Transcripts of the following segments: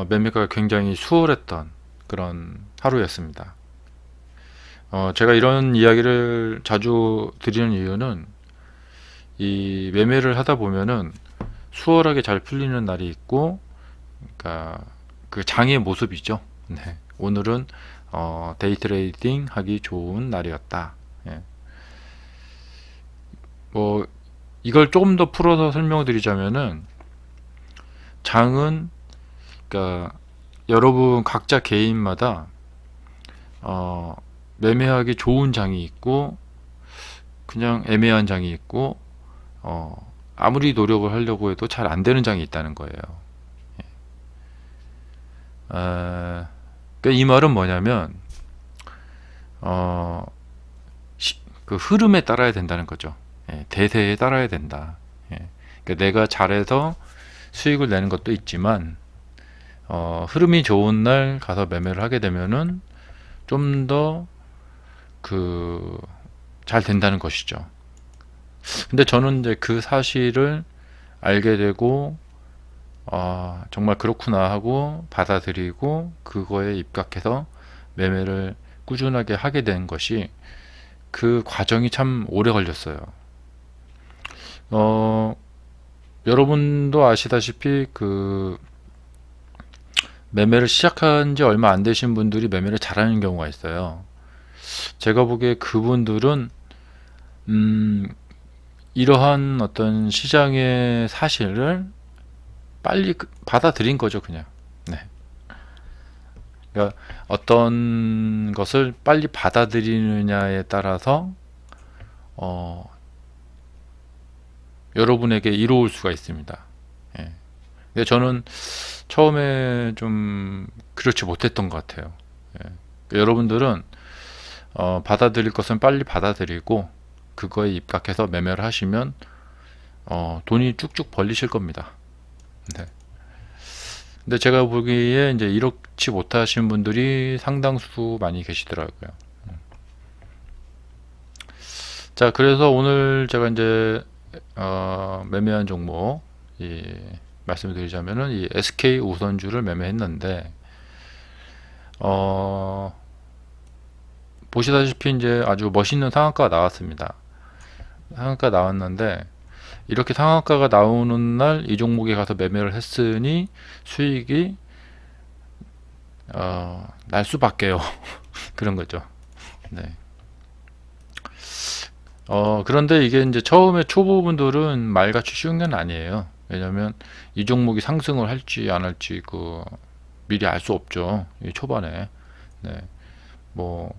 매매가 굉장히 수월했던 그런 하루였습니다. 제가 이런 이야기를 자주 드리는 이유는 이 매매를 하다 보면은 수월하게 잘 풀리는 날이 있고, 그러니까 그 장의 모습이죠. 네. 오늘은 데이 트레이딩 하기 좋은 날이었다. 예. 뭐 이걸 조금 더 풀어서 설명을 드리자면은, 장은 그러니까 여러분 각자 개인마다 매매하기 좋은 장이 있고 그냥 애매한 장이 있고, 아무리 노력을 하려고 해도 잘 안 되는 장이 있다는 거예요. 그러니까 이 말은 뭐냐면, 어, 그 흐름에 따라야 된다는 거죠. 대세에 따라야 된다. 그러니까 내가 잘해서 수익을 내는 것도 있지만, 흐름이 좋은 날 가서 매매를 하게 되면은 좀 더 잘 된다는 것이죠. 근데 저는 이제 그 사실을 알게 되고, 정말 그렇구나 하고 받아들이고 그거에 입각해서 매매를 꾸준하게 하게 된 것이, 그 과정이 참 오래 걸렸어요. 여러분도 아시다시피 매매를 시작한 지 얼마 안 되신 분들이 매매를 잘하는 경우가 있어요. 제가 보기에 그분들은 이러한 어떤 시장의 사실을 빨리 받아들인 거죠, 그냥. 네. 그러니까 어떤 것을 빨리 받아들이느냐에 따라서 여러분에게 이로울 수가 있습니다. 예. 근데 저는 처음에 좀 그렇지 못했던 것 같아요. 예. 그러니까 여러분들은 받아들일 것은 빨리 받아들이고 그거에 입각해서 매매를 하시면 돈이 쭉쭉 벌리실 겁니다. 네. 근데 제가 보기에 이제 이렇지 못하신 분들이 상당수 많이 계시더라고요. 자, 그래서 오늘 제가 이제 매매한 종목 말씀을 드리자면은 이 SK 우선주를 매매했는데, 보시다시피 이제 아주 멋있는 상한가가 나왔습니다. 상한가 나왔는데, 이렇게 상한가가 나오는 날 이 종목에 가서 매매를 했으니 수익이 날 수밖에요. 그런 거죠. 네. 그런데 이게 이제 처음에 초보분들은 말같이 쉬운 건 아니에요. 왜냐면 이 종목이 상승을 할지 안 할지 미리 알 수 없죠. 이 초반에. 네. 뭐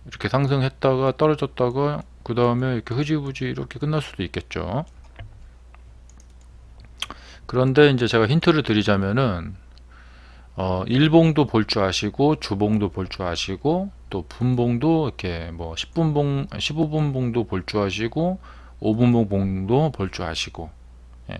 이렇게 상승했다가 떨어졌다가 그 다음에 이렇게 흐지부지 이렇게 끝날 수도 있겠죠. 그런데 이제 제가 힌트를 드리자면은, 일봉도 볼 줄 아시고 주봉도 볼 줄 아시고 또 분봉도 이렇게 뭐 10분봉 15분봉도 볼 줄 아시고 5분봉 봉도 볼 줄 아시고, 예.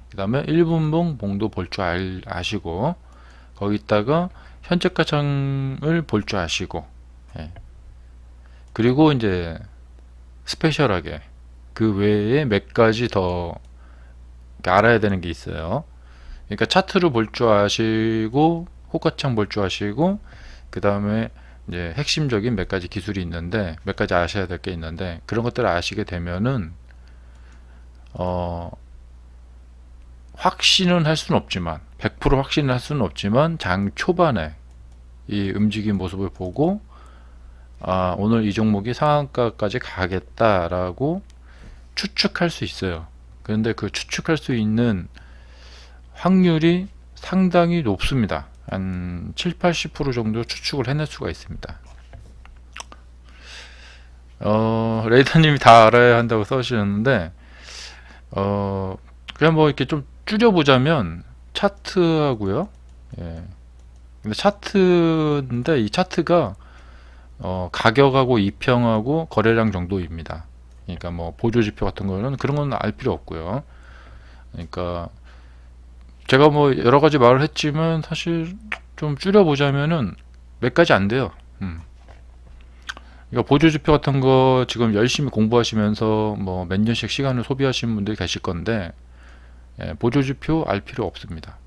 그 다음에 1분봉 봉도 볼 줄 아시고 거기다가 현재가 장을 볼 줄 아시고, 예. 그리고 이제 스페셜하게 그 외에 몇 가지 더 알아야 되는 게 있어요. 그러니까 차트를 볼 줄 아시고 호가창 볼 줄 아시고 그 다음에 이제 핵심적인 몇 가지 기술이 있는데, 몇 가지 아셔야 될 게 있는데, 그런 것들을 아시게 되면은 확신은 할 수는 없지만 100% 확신을 할 수는 없지만 장 초반에 이 움직임 모습을 보고 오늘 이 종목이 상한가까지 가겠다라고 추측할 수 있어요. 그런데 그 추측할 수 있는 확률이 상당히 높습니다. 한 7, 80% 정도 추측을 해낼 수가 있습니다. 레이더님이 다 알아야 한다고 써주셨는데, 그냥 뭐 이렇게 좀 줄여보자면 차트하고요. 예. 근데 차트인데 이 차트가 가격하고 이평하고 거래량 정도입니다. 그러니까 뭐 보조지표 같은 거는 그런 건 알 필요 없고요. 그러니까 제가 뭐 여러 가지 말을 했지만 사실 좀 줄여보자면은 몇 가지 안 돼요. 그러니까 보조지표 같은 거 지금 열심히 공부하시면서 뭐 몇 년씩 시간을 소비하시는 분들이 계실 건데, 보조지표 알 필요 없습니다.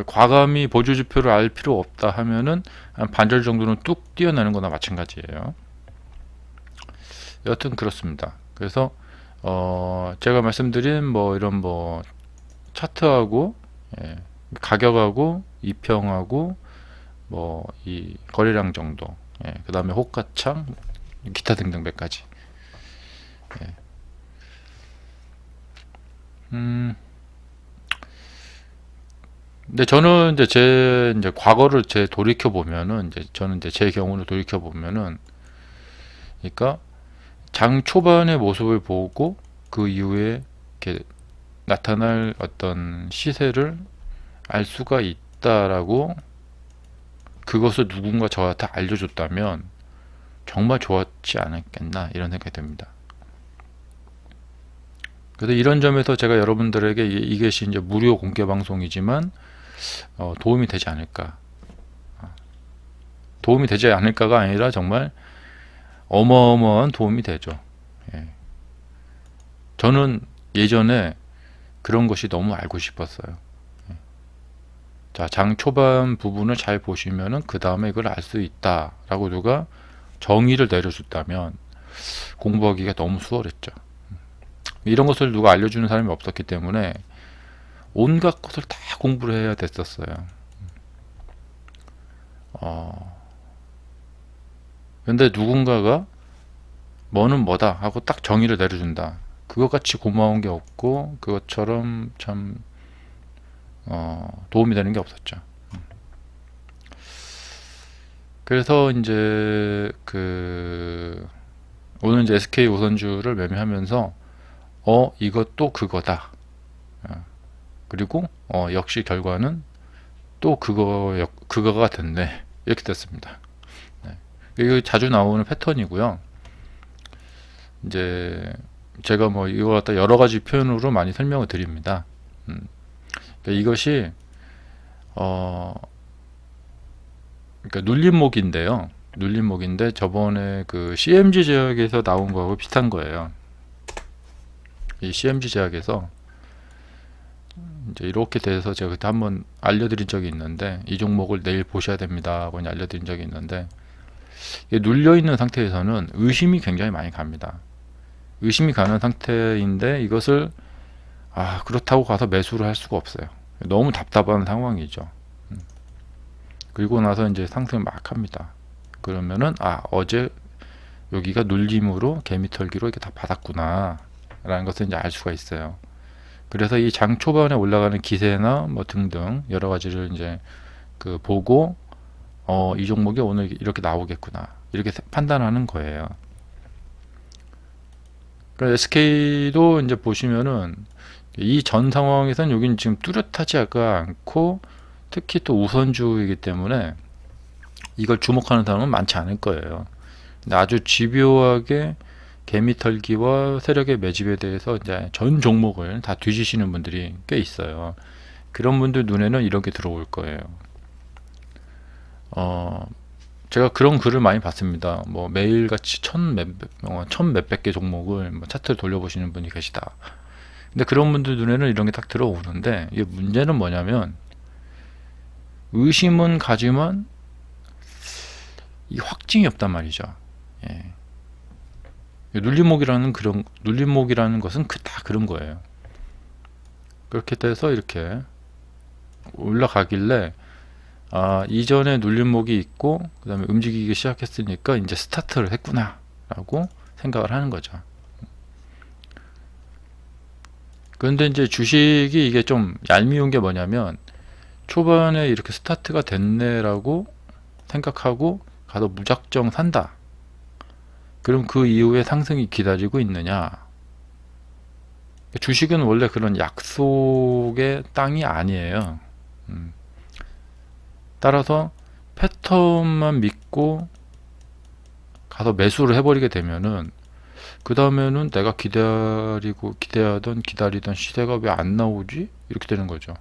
과감히 보조지표를 알 필요 없다 하면은 한 반절 정도는 뚝 띄어내는 거나 마찬가지예요. 여하튼 그렇습니다. 그래서 제가 말씀드린 뭐 이런 뭐 차트하고 예, 가격하고 이평하고 뭐 이 거래량 정도, 예, 그 다음에 호가창, 기타 등등 몇 가지. 예. 근데 저는 이제 이제 과거를 돌이켜 보면은, 저는 이제 제 경우를 돌이켜 보면은, 그러니까 장 초반의 모습을 보고 그 이후에 이렇게 나타날 어떤 시세를 알 수가 있다라고, 그것을 누군가 저한테 알려줬다면 정말 좋았지 않았겠나 이런 생각이 듭니다. 그래서 이런 점에서 제가 여러분들에게 이것이 이제 무료 공개 방송이지만 도움이 되지 않을까. 도움이 되지 않을까가 아니라 정말 어마어마한 도움이 되죠. 예. 저는 예전에 그런 것이 너무 알고 싶었어요. 예. 자, 장 초반 부분을 잘 보시면은 그 다음에 이걸 알 수 있다라고 누가 정의를 내려줬다면 공부하기가 너무 수월했죠. 이런 것을 누가 알려주는 사람이 없었기 때문에 온갖 것을 다 공부를 해야 됐었어요. 근데 누군가가 뭐는 뭐다 하고 딱 정의를 내려준다. 그것같이 고마운 게 없고 그것처럼 참 도움이 되는 게 없었죠. 그래서 이제 오늘 이제 SK 우선주를 매매하면서 이것도 그거다. 그리고 역시 결과는 또 그거가 됐네. 이렇게 됐습니다. 네. 이거 자주 나오는 패턴이고요. 이제 제가 뭐 이거 갖다 여러 가지 표현으로 많이 설명을 드립니다. 그러니까 이것이 그러니까 눌림목인데요. 눌림목인데 저번에 그 CMG 제약에서 나온 거하고 비슷한 거예요. 이 CMG 제약에서 이제 이렇게 돼서 제가 그때 한번 알려드린 적이 있는데, 이 종목을 내일 보셔야 됩니다 하고 알려드린 적이 있는데, 이게 눌려 있는 상태에서는 의심이 굉장히 많이 갑니다. 의심이 가는 상태인데 이것을 그렇다고 가서 매수를 할 수가 없어요. 너무 답답한 상황이죠. 그리고 나서 이제 상승을 막 합니다. 그러면은 어제 여기가 눌림으로 개미털기로 이렇게 다 받았구나 라는 것을 이제 알 수가 있어요. 그래서 이 장 초반에 올라가는 기세나 뭐 등등 여러 가지를 이제 보고 이 종목이 오늘 이렇게 나오겠구나 이렇게 판단하는 거예요. 그러니까 SK도 이제 보시면은 이 전 상황에서는 여기는 지금 뚜렷하지 않고 특히 또 우선주이기 때문에 이걸 주목하는 사람은 많지 않을 거예요. 근데 아주 집요하게 개미털기와 세력의 매집에 대해서 이제 전 종목을 다 뒤지시는 분들이 꽤 있어요. 그런 분들 눈에는 이렇게 들어올 거예요. 제가 그런 글을 많이 봤습니다. 뭐 매일같이 천 몇백 개 종목을 뭐 차트를 돌려보시는 분이 계시다. 근데 그런 분들 눈에는 이런 게 딱 들어오는데, 이게 문제는 뭐냐면 의심은 가지만 이 확증이 없단 말이죠. 예. 눌림목이라는 것은 다 그런 거예요. 그렇게 돼서 이렇게 올라가길래 이전에 눌림목이 있고 그 다음에 움직이기 시작했으니까 이제 스타트를 했구나 라고 생각을 하는 거죠. 그런데 이제 주식이 이게 좀 얄미운 게 뭐냐면, 초반에 이렇게 스타트가 됐네 라고 생각하고 가서 무작정 산다. 그럼 그 이후에 상승이 기다리고 있느냐? 주식은 원래 그런 약속의 땅이 아니에요. 따라서 패턴만 믿고 가서 매수를 해버리게 되면은 그 다음에는 내가 기다리던 시세가 왜 안 나오지? 이렇게 되는 거죠.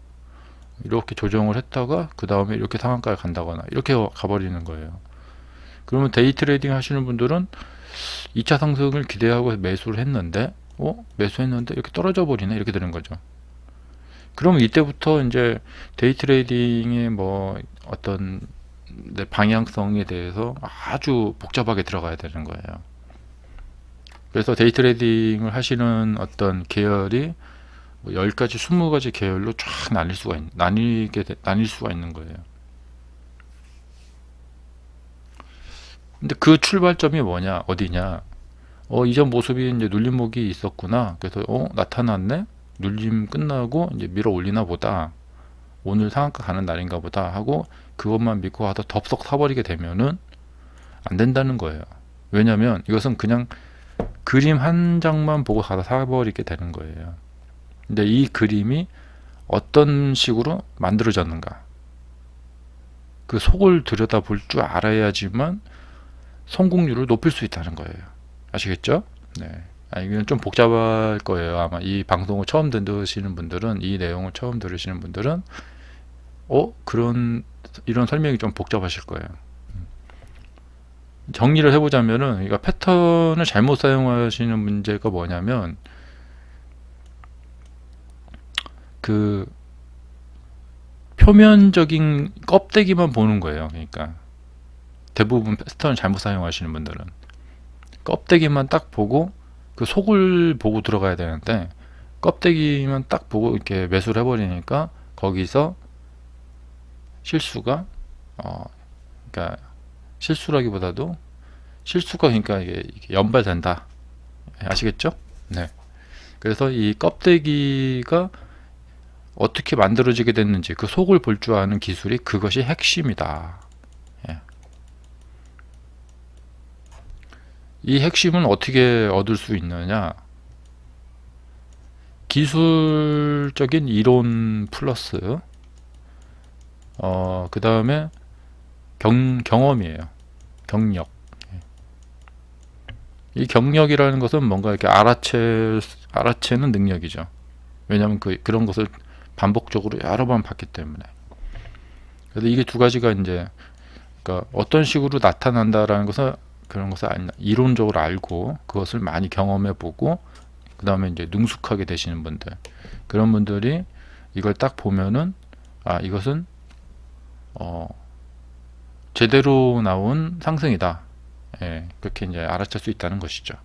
이렇게 조정을 했다가 그 다음에 이렇게 상한가에 간다거나 이렇게 가버리는 거예요. 그러면 데이 트레이딩 하시는 분들은 2차 상승을 기대하고 매수를 했는데 매수했는데 이렇게 떨어져 버리네 이렇게 되는 거죠. 그러면 이때부터 이제 데이 트레이딩의 뭐 어떤 방향성에 대해서 아주 복잡하게 들어가야 되는 거예요. 그래서 데이 트레이딩을 하시는 어떤 계열이 뭐 10가지, 20가지 계열로 쫙 나뉠 수가 있는 거예요. 근데 그 출발점이 뭐냐, 어디냐? 이전 모습이 이제 눌림목이 있었구나. 그래서 나타났네. 눌림 끝나고 이제 밀어 올리나 보다. 오늘 상한가 가는 날인가 보다 하고 그것만 믿고 가다 덥석 사버리게 되면은 안 된다는 거예요. 왜냐면 이것은 그냥 그림 한 장만 보고 가다 사버리게 되는 거예요. 근데 이 그림이 어떤 식으로 만들어졌는가, 그 속을 들여다볼 줄 알아야지만 성공률을 높일 수 있다는 거예요. 아시겠죠? 네. 이건 좀 복잡할 거예요. 아마 이 방송을 처음 들으시는 분들은, 이 내용을 처음 들으시는 분들은 이런 설명이 좀 복잡하실 거예요. 정리를 해보자면은, 그러니까 패턴을 잘못 사용하시는 문제가 뭐냐면, 그 표면적인 껍데기만 보는 거예요. 그러니까 대부분 패턴을 잘못 사용하시는 분들은 껍데기만 딱 보고 그 속을 보고 들어가야 되는데, 껍데기만 딱 보고 이렇게 매수를 해버리니까 거기서 실수가 그러니까 실수라기보다도 실수가, 그러니까 이게 연발된다. 아시겠죠? 네. 그래서 이 껍데기가 어떻게 만들어지게 됐는지, 그 속을 볼 줄 아는 기술이, 그것이 핵심이다. 예. 이 핵심은 어떻게 얻을 수 있느냐? 기술적인 이론 플러스 그 다음에 경험이에요. 경력. 이 경력이라는 것은 뭔가 이렇게 알아채는 능력이죠. 왜냐하면 그런 것을 반복적으로 여러 번 봤기 때문에. 그래서 이게 두 가지가 이제, 그러니까 어떤 식으로 나타난다라는 것은, 그런 것을 이론적으로 알고 그것을 많이 경험해 보고 그 다음에 이제 능숙하게 되시는 분들, 그런 분들이 이걸 딱 보면은 이것은 제대로 나온 상승이다. 예, 그렇게 이제 알아챌 수 있다는 것이죠.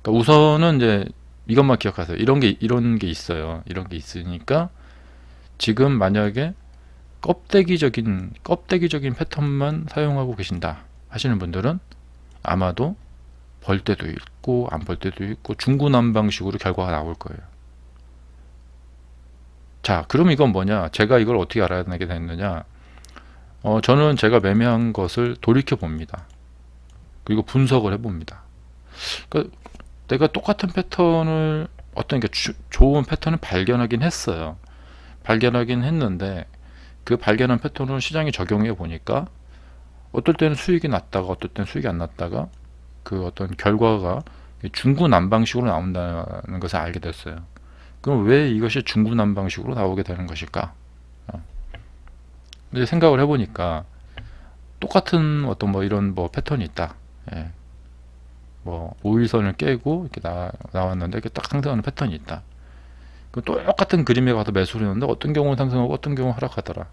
그러니까 우선은 이제 이것만 기억하세요. 이런 게 있어요. 이런 게 있으니까 지금 만약에 껍데기적인 패턴만 사용하고 계신다 하시는 분들은 아마도 벌 때도 있고 안 벌 때도 있고 중구난방식으로 결과가 나올 거예요. 자, 그럼 이건 뭐냐? 제가 이걸 어떻게 알아내게 됐느냐? 저는 제가 매매한 것을 돌이켜 봅니다. 그리고 분석을 해봅니다. 그러니까 내가 똑같은 패턴을, 어떤 게 좋은 패턴을 발견하긴 했어요. 발견하긴 했는데 그 발견한 패턴을 시장에 적용해 보니까 어떨 때는 수익이 났다가 어떨 때는 수익이 안 났다가 그 어떤 결과가 중구난방식으로 나온다는 것을 알게 됐어요. 그럼 왜 이것이 중구난방식으로 나오게 되는 것일까? 근데 생각을 해보니까 똑같은 어떤 뭐 이런 뭐 패턴이 있다. 예. 뭐 5일선을 깨고 이렇게 나왔는데 이렇게 딱 상승하는 패턴이 있다. 그 똑같은 그림에 가서 매수를 했는데 어떤 경우는 상승하고 어떤 경우는 하락하더라.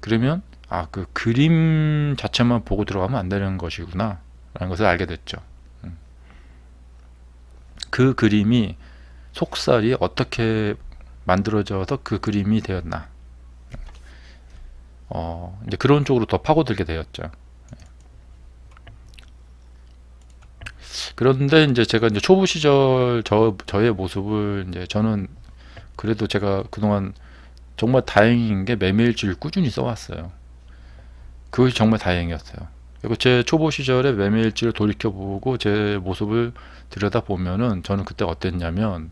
그러면 그 그림 자체만 보고 들어가면 안 되는 것이구나 라는 것을 알게 됐죠. 그 그림이 속살이 어떻게 만들어져서 그 그림이 되었나, 이제 그런 쪽으로 더 파고들게 되었죠. 그런데 이제 제가 이제 초보 시절 저의 모습을, 이제 저는 그래도 제가 그동안 정말 다행인 게 매매일지를 꾸준히 써왔어요. 그것이 정말 다행이었어요. 그리고 제 초보 시절에 매매일지를 돌이켜보고 제 모습을 들여다보면은 저는 그때 어땠냐면,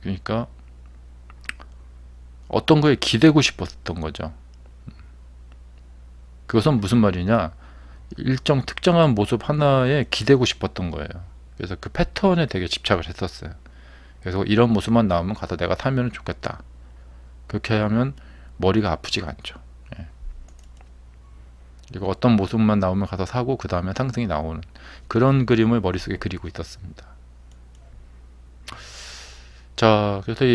그러니까 어떤 거에 기대고 싶었던 거죠. 그것은 무슨 말이냐, 일정 특정한 모습 하나에 기대고 싶었던 거예요. 그래서 그 패턴에 되게 집착을 했었어요. 그래서 이런 모습만 나오면 가서 내가 사면 좋겠다. 그렇게 하면 머리가 아프지가 않죠. 예. 그리고 어떤 모습만 나오면 가서 사고 그 다음에 상승이 나오는 그런 그림을 머릿속에 그리고 있었습니다. 자, 그래서